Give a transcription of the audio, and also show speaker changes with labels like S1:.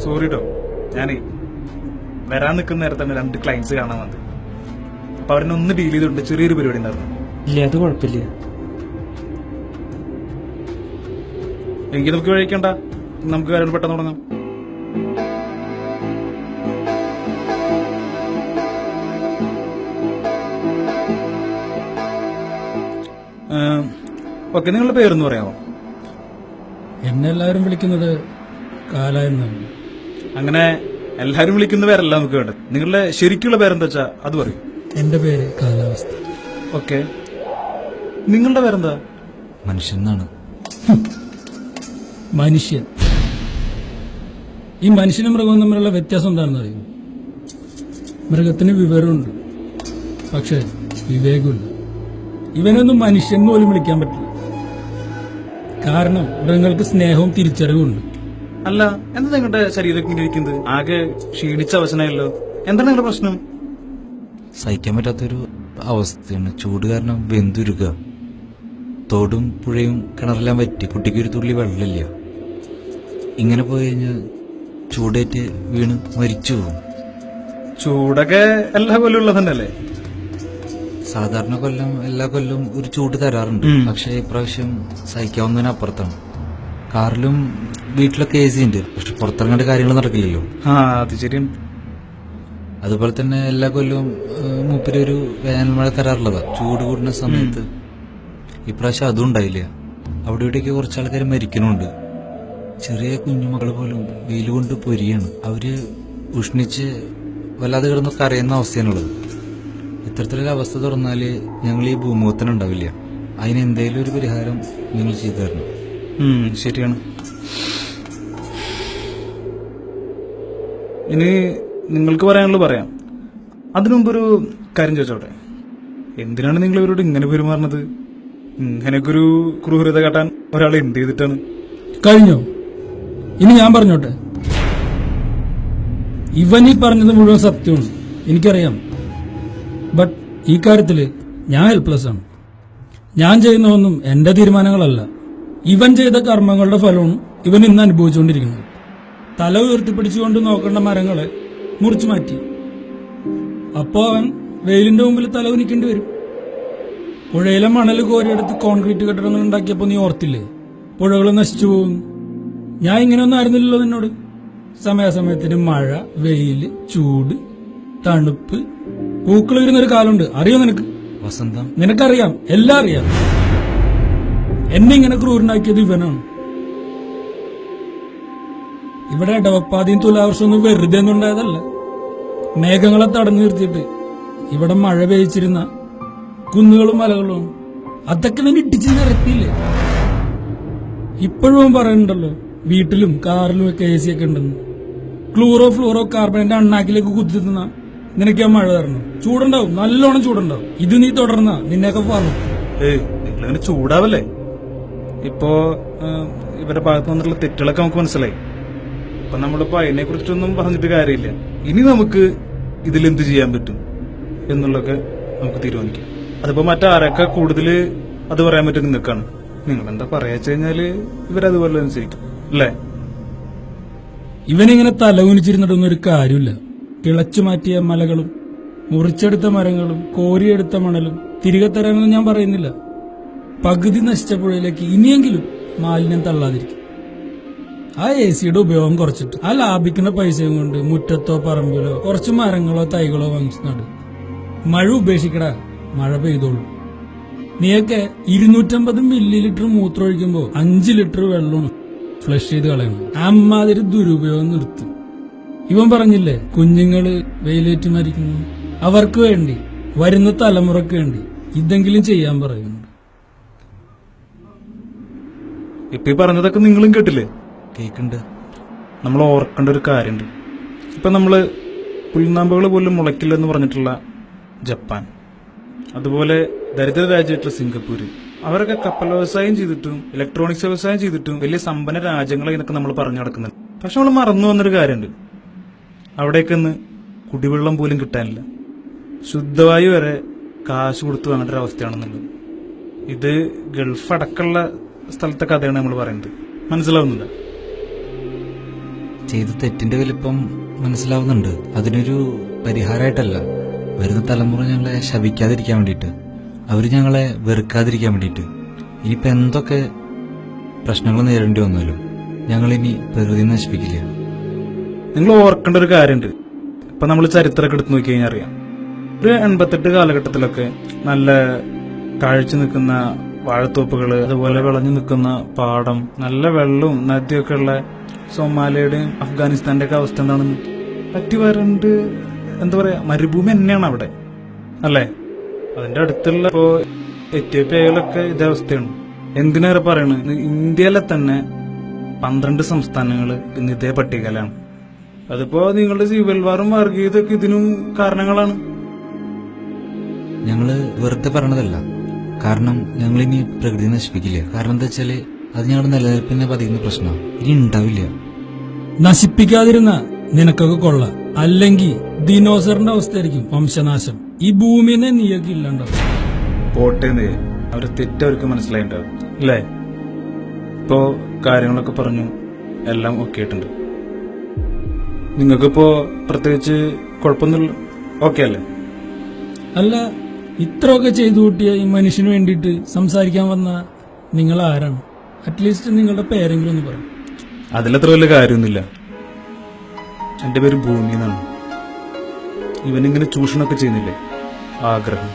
S1: Sorry കേട്ടോ, ഞാനേ വരാൻ നിൽക്കുന്ന നേരത്താണ് 2 ക്ലയൻസ് കാണാൻ വന്നത്. അപ്പൊ അവരൊന്ന് ഡീൽ ചെയ്തിട്ടുണ്ട്, ചെറിയൊരു പരിപാടി ഉണ്ടായിരുന്നു.
S2: ഇല്ല, അത് കുഴപ്പമില്ല.
S1: എനിക്ക് നമുക്ക് കഴിക്കണ്ട, നമുക്ക് കാര്യം പെട്ടെന്ന് തുടങ്ങാം. ഓക്കെ, നിങ്ങളുടെ പേരൊന്ന് പറയാമോ?
S2: എന്നെ എല്ലാവരും വിളിക്കുന്നത് കാല എന്നാണ്.
S1: അങ്ങനെ എല്ലാരും വിളിക്കുന്ന പേരല്ല നമുക്ക് വേണ്ടത്. നിങ്ങളുടെ ശരിക്കുള്ള പേരെന്താ വെച്ചാ അത് പറയും.
S2: എന്റെ പേര് കാലാവസ്ഥ.
S1: ഓക്കെ, നിങ്ങളുടെ പേരെന്താ?
S3: മനുഷ്യൻ എന്നാണ്.
S2: മനുഷ്യൻ. ഈ മനുഷ്യനും മൃഗവും തമ്മിലുള്ള വ്യത്യാസം എന്താണെന്ന് അറിയും? മൃഗത്തിന് വിവരമുണ്ട്, പക്ഷെ വിവേകമില്ല. ഇവനൊന്നും മനുഷ്യൻ പോലും വിളിക്കാൻ പറ്റില്ല. കാരണം മൃഗങ്ങൾക്ക് സ്നേഹവും തിരിച്ചറിവുണ്ട്.
S1: അല്ല, എന്താ നിങ്ങളുടെ ശരീരം ഇങ്ങനെ ഇരിക്കുന്നത്? ആകെ ക്ഷീണിച്ച അവസരമായല്ലോ. എന്താണ് നിങ്ങളുടെ പ്രശ്നം?
S3: സഹിക്കാൻ പറ്റാത്തൊരു അവസ്ഥയാണ്. ചൂട് കാരണം വെന്തുരുക. തോടും പുഴയും കിണറെല്ലാം പറ്റി. കുട്ടിക്ക് ഒരു തുള്ളി വെള്ളമില്ല. ഇങ്ങനെ പോയി കഴിഞ്ഞാൽ ചൂടേറ്റ് വീണ് മരിച്ചു പോകും.
S1: ചൂടൊക്കെ എല്ലാ കൊല്ലം ഉള്ളത് തന്നെയല്ലേ?
S3: സാധാരണ എല്ലാ കൊല്ലവും ഒരു ചൂട് തരാറുണ്ട്. പക്ഷെ ഇപ്രാവശ്യം സഹിക്കാവുന്നതിനപ്പുറത്താണ്. കാറിലും വീട്ടിലൊക്കെ AC ഉണ്ട്, പക്ഷെ പുറത്തിറങ്ങേണ്ട കാര്യങ്ങൾ നടക്കില്ലല്ലോ.
S1: അത് ശരിയാണ്.
S3: അതുപോലെ തന്നെ എല്ലാ കൊല്ലവും മൂപ്പര് ഒരു വേനൽമഴ തരാറുള്ളതാ ചൂട് കൂടുന്ന സമയത്ത്. ഇപ്രാവശ്യം അതും ഉണ്ടായില്ല. അവിടെ ഇവിടെയൊക്കെ കുറച്ച് ആൾക്കാർ മരിക്കണുണ്ട്. ചെറിയ കുഞ്ഞുമക്കൾ പോലും വെയിൽ കൊണ്ട് പൊരിയാണ്. അവര് ഉഷ്ണിച്ച് വല്ലാതെ കിടന്നൊക്കെ അറിയുന്ന അവസ്ഥയാണുള്ളത്. ഇത്തരത്തിലൊരു അവസ്ഥ തുറന്നാല് ഞങ്ങൾ ഈ ഭൂമുഖത്തിന് ഉണ്ടാവില്ല. അതിന് എന്തെങ്കിലും ഒരു പരിഹാരം നിങ്ങൾ ചെയ്തു തരണം.
S1: ശരിയാണ്. ഇനി നിങ്ങൾക്ക് പറയാനുള്ളത് പറയാം. അതിനുമുമ്പൊരു കാര്യം ചോദിച്ചോട്ടെ, എന്തിനാണ് നിങ്ങൾ ഇവരോട് ഇങ്ങനെ പെരുമാറുന്നത്? ഇങ്ങനെയൊക്കെ ഒരു ക്രൂരത കാട്ടാൻ ഒരാൾ എന്ത് ചെയ്തിട്ടാണ്?
S2: കഴിഞ്ഞോ? ഇനി ഞാൻ പറഞ്ഞോട്ടെ. ഇവൻ ഈ പറഞ്ഞത് മുഴുവൻ സത്യമാണ്, എനിക്കറിയാം. ബട്ട് ഈ കാര്യത്തില് ഞാൻ ഹെൽപ്ലെസ് ആണ്. ഞാൻ ചെയ്യുന്നതൊന്നും എന്റെ തീരുമാനങ്ങളല്ല. ഇവൻ ചെയ്ത കർമ്മങ്ങളുടെ ഫലവും ഇവൻ ഇന്ന് അനുഭവിച്ചുകൊണ്ടിരിക്കുന്നത്. തല ഉയർത്തിപ്പിടിച്ചുകൊണ്ട് നോക്കേണ്ട മരങ്ങളെ മുറിച്ചു മാറ്റി. അപ്പോ അവൻ വെയിലിന്റെ മുമ്പിൽ തല ഉനിക്കേണ്ടി വരും. പുഴയിലെ മണൽ കോരിയെടുത്ത് കോൺക്രീറ്റ് കെട്ടിടങ്ങൾ ഉണ്ടാക്കിയപ്പോ നീ ഓർത്തില്ലേ പുഴകൾ നശിച്ചു പോകും? ഞാൻ ഇങ്ങനെയൊന്നും ആയിരുന്നില്ലല്ലോ നിന്നോട്. സമയാസമയത്തിന് മഴ, വെയില്, ചൂട്, തണുപ്പ്, പൂക്കൾ വരുന്നൊരു കാലമുണ്ട്. അറിയോ നിനക്ക്?
S3: വസന്തം.
S2: നിനക്കറിയാം, എല്ലാം അറിയാം. എന്നെ ഇങ്ങനെ ക്രൂരനാക്കിയത് ഇവനാണ്. ഇവിടെ ഇടവപ്പാതിയും തുലാവർഷമൊന്നും വെറുതെ ഒന്നുണ്ടായതല്ല. മേഘങ്ങളെ തടഞ്ഞു നിർത്തിയിട്ട് ഇവിടെ മഴ പെയ്ച്ചിരുന്ന കുന്നുകളും മലകളും അതൊക്കെ തന്നെ ഇടിച്ച് നിരത്തിയില്ലേ? ഇപ്പോഴും പറയുന്നുണ്ടല്ലോ വീട്ടിലും കാറിലും ഒക്കെ AC ഒക്കെ ഉണ്ടെന്ന്. ക്ലൂറോ ഫ്ലൂറോ കാർബണിന്റെ അണ്ണാക്കിലേക്ക് കുത്തിത്തുന്ന നിനക്ക് ആ മഴ തരണം. ചൂടുണ്ടാവും, നല്ലോണം ചൂടുണ്ടാവും. ഇത് നീ തുടർന്ന നിന്നെയൊക്കെ പറഞ്ഞു.
S1: നിങ്ങളങ്ങനെ ചൂടാവല്ലേ? ഇപ്പോ ഇവരുടെ ഭാഗത്ത് വന്നിട്ടുള്ള തെറ്റുകളൊക്കെ നമുക്ക് മനസ്സിലായി. അപ്പൊ നമ്മളിപ്പോ അതിനെ കുറിച്ചൊന്നും പറഞ്ഞിട്ട് കാര്യമില്ല. ഇനി നമുക്ക് ഇതിലെന്ത് ചെയ്യാൻ പറ്റും എന്നുള്ളതൊക്കെ നമുക്ക് തീരുമാനിക്കാം. അതിപ്പോ മറ്റാരൊക്കെ കൂടുതൽ അത് പറയാൻ പറ്റും നിങ്ങൾക്കാണ്. നിങ്ങൾ എന്താ പറയാച്ചു കഴിഞ്ഞാല് ഇവരതുപോലെ അനുസരിക്കും അല്ലേ?
S2: ഇവനിങ്ങനെ തലകുനിച്ചിരുന്നിട്ടൊന്നും ഒരു കാര്യമില്ല. കിളച്ചു മാറ്റിയ മലകളും മുറിച്ചെടുത്ത മരങ്ങളും കോരിയെടുത്ത മണലും തിരികെ തരാമെന്ന് ഞാൻ പറയുന്നില്ല. പകുതി നശിച്ച പുഴയിലേക്ക് ഇനിയെങ്കിലും മാലിന്യം തള്ളാതിരിക്കും. ആ AC-യുടെ ഉപയോഗം കുറച്ചിട്ട് ആ ലാഭിക്കുന്ന പൈസയും കൊണ്ട് മുറ്റത്തോ പറമ്പിലോ കുറച്ച് മരങ്ങളോ തൈകളോ വാങ്ങിച്ചു നടും. മഴ ഉപേക്ഷിക്കടാ, മഴ പെയ്തോളൂ. നീയൊക്കെ 250 മില്ലി മൂത്രം ഒഴിക്കുമ്പോ 5 ലിറ്റർ വെള്ളവും ഫ്ലഷ് ചെയ്ത് കളയണം. അമ്മാതിരി ദുരുപയോഗം നിർത്തും. ഇവൻ പറഞ്ഞില്ലേ കുഞ്ഞുങ്ങള് വെയിലേറ്റ് മരിക്കുന്നു, അവർക്ക് വേണ്ടി വരുന്ന തലമുറക്ക് വേണ്ടി ഇതെങ്കിലും ചെയ്യാൻ പറയുന്നുണ്ട്.
S1: ഇപ്പൊ ഈ പറഞ്ഞതൊക്കെ നിങ്ങളും കേട്ടില്ലേ?
S3: കേക്കുണ്ട്.
S1: നമ്മൾ ഓർക്കേണ്ട ഒരു കാര്യമുണ്ട്. ഇപ്പൊ നമ്മള് പുൽനാമ്പുകൾ പോലും മുളയ്ക്കില്ലെന്ന് പറഞ്ഞിട്ടുള്ള ജപ്പാൻ, അതുപോലെ ദരിദ്ര രാജ്യമായിട്ടുള്ള സിംഗപ്പൂര്, അവരൊക്കെ കപ്പൽ വ്യവസായം ചെയ്തിട്ടും ഇലക്ട്രോണിക്സ് വ്യവസായം ചെയ്തിട്ടും വലിയ സമ്പന്ന രാജ്യങ്ങളെ ഇതൊക്കെ നമ്മൾ പറഞ്ഞു നടക്കുന്നുണ്ട്. പക്ഷെ നമ്മൾ മറന്നു വന്നൊരു കാര്യമുണ്ട്. അവിടേക്കൊന്ന് കുടിവെള്ളം പോലും കിട്ടാനില്ല, ശുദ്ധവായു വരെ കാശ് കൊടുത്തു വാങ്ങേണ്ട ഒരു അവസ്ഥയാണെന്നുള്ളത്. ഇത് ഗൾഫ് അടക്കമുള്ള സ്ഥലത്തെ കഥയാണ് നമ്മൾ പറയുന്നത്. മനസ്സിലാവുന്നുണ്ട്?
S3: ചെയ്ത തെറ്റിന്റെ വലിപ്പം മനസ്സിലാവുന്നുണ്ട്. അതിനൊരു പരിഹാരമായിട്ടല്ല, വരുന്ന തലമുറ ഞങ്ങളെ ശപിക്കാതിരിക്കാൻ വേണ്ടിയിട്ട്, അവർ ഞങ്ങളെ വെറുക്കാതിരിക്കാൻ വേണ്ടിയിട്ട്. ഇനിയിപ്പോൾ എന്തൊക്കെ പ്രശ്നങ്ങൾ നേരിടേണ്ടി വന്നാലും ഞങ്ങളിനി പ്രകൃതി നശിപ്പിക്കില്ല.
S1: നിങ്ങൾ ഓർക്കേണ്ട ഒരു കാര്യമുണ്ട്. ഇപ്പൊ നമ്മൾ ചരിത്രമൊക്കെ എടുത്ത് നോക്കി കഴിഞ്ഞാൽ അറിയാം, ഒരു 88 കാലഘട്ടത്തിലൊക്കെ നല്ല കാഴ്ച നിൽക്കുന്ന വാഴത്തോപ്പുകള്, അതുപോലെ വിളഞ്ഞു നിൽക്കുന്ന പാടം, നല്ല വെള്ളവും നദിയൊക്കെ ഉള്ള സൊമാലിയുടെയും അഫ്ഗാനിസ്ഥാന്റെ ഒക്കെ അവസ്ഥ എന്താണെന്ന് പറ്റി വരണ്ട്. എന്താ പറയാ, മരുഭൂമി തന്നെയാണ് അവിടെ, അല്ലേ? അതിന്റെ അടുത്തുള്ള ഇപ്പോ എത്യോപ്യയിലൊക്കെ ഇതേ അവസ്ഥയാണ്. എന്തിനേറെ പറയണത്, ഇന്ത്യയിലെ തന്നെ 12 സംസ്ഥാനങ്ങൾ ഇന്ന് ഇതേ പട്ടികയിലാണ്. അതിപ്പോ നിങ്ങളുടെ സിവിൽ വാറും വർഗീയതൊക്കെ ഇതിനും കാരണങ്ങളാണ്.
S3: ഞങ്ങള് വെറുതെ പറഞ്ഞതല്ല, കാരണം ഞങ്ങളിനി പ്രകൃതി നശിപ്പിക്കില്ല. കാരണം എന്താ വെച്ചാല് അത് ഞങ്ങളുടെ നിലനിൽപ്പിനെ ബാധിക്കുന്ന പ്രശ്നമാണ്. ഇനി ഉണ്ടാവില്ല.
S2: നശിപ്പിക്കാതിരുന്ന നിനക്കൊക്കെ കൊള്ളാം, അല്ലെങ്കിൽ ദിനോസറിന്റെ അവസ്ഥയായിരിക്കും വംശനാശം. ഈ ഭൂമിനെ നീയൊക്കെ ഇല്ലാണ്ടാവും.
S1: പോട്ടേന്ന് അവര് തെറ്റവർക്ക് മനസ്സിലായിണ്ടാവും, അല്ലേ? ഇപ്പോ കാര്യങ്ങളൊക്കെ പറഞ്ഞു, എല്ലാം ഓക്കെ ആയിട്ടുണ്ട്. നിങ്ങൾക്കിപ്പോ പ്രത്യേകിച്ച് കുഴപ്പമൊന്നുമില്ല, ഓക്കെ അല്ലേ?
S2: അല്ല, ഇത്രയൊക്കെ ചെയ്തു കൂട്ടിയ ഈ മനുഷ്യന് വേണ്ടിയിട്ട് സംസാരിക്കാൻ വന്ന നിങ്ങൾ ആരാണ്? അറ്റ്ലീസ്റ്റ് നിങ്ങളുടെ പേരെങ്കിലും ഒന്ന് പറയും.
S1: അതിലത്ര വലിയ കാര്യമൊന്നുമില്ല. എന്റെ പേര് ഭൂമി എന്നാണ്. ഇവനിങ്ങനെ ചൂഷണമൊക്കെ ചെയ്യുന്നില്ലേ, ആഗ്രഹം.